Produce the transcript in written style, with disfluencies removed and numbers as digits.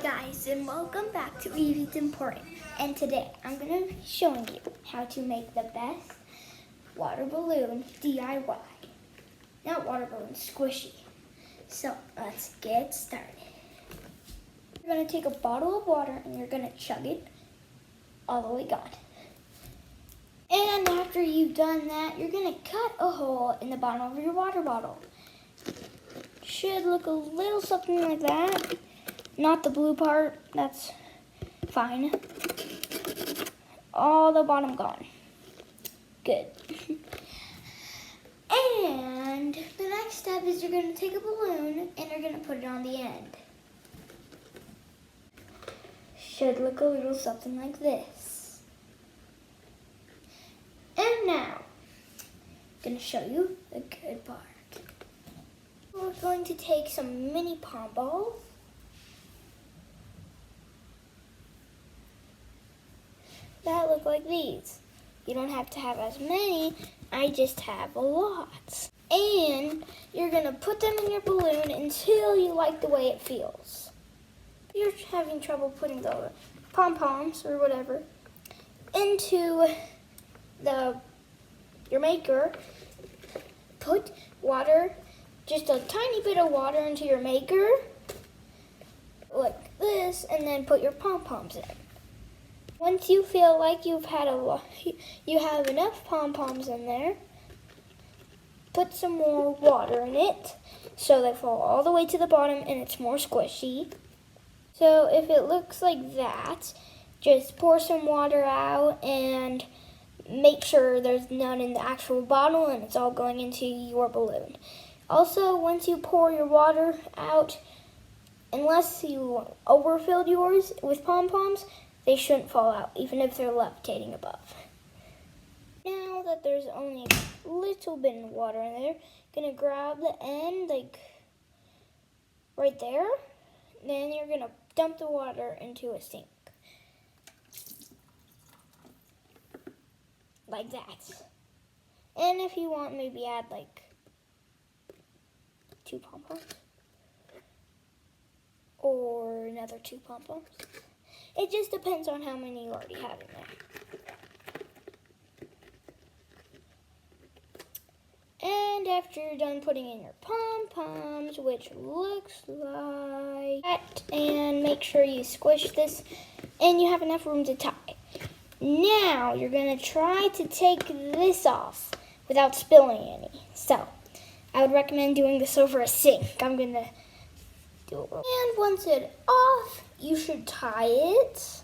guys, and welcome back to Evie's Important. And today I'm going to be showing you how to make the best water balloon DIY. Not water balloon, squishy. So let's get started. You're going to take a bottle of water and you're going to chug it all the way gone. And after you've done that, you're going to cut a hole in the bottom of your water bottle. Should look a little something like that. Not the blue part, that's fine. All the bottom gone. Good. And the next step is you're going to take a balloon and you're going to put it on the end. Should look a little something like this. And now, I'm going to show you the good part. We're going to take some mini pom balls. That look like these. You don't have to have as many, I just have a lot. And you're gonna put them in your balloon until you like the way it feels. If you're having trouble putting the pom-poms or whatever into your maker, put water, just a tiny bit of water into your maker, like this, and then put your pom-poms in. Once you feel like you have enough pom-poms in there, put some more water in it so they fall all the way to the bottom and it's more squishy. So if it looks like that, just pour some water out and make sure there's none in the actual bottle and it's all going into your balloon. Also, once you pour your water out, unless you overfilled yours with pom-poms, they shouldn't fall out, even if they're levitating above. Now that there's only a little bit of water in there, gonna grab the end, like right there. Then you're gonna dump the water into a sink. Like that. And if you want, maybe add like 2 pom-poms. Or another 2 pom-poms. It just depends on how many you already have in there. And after you're done putting in your pom-poms, which looks like that, and make sure you squish this and you have enough room to tie. Now you're going to try to take this off without spilling any. So I would recommend doing this over a sink. I'm going to do it. And once it's off, you should tie it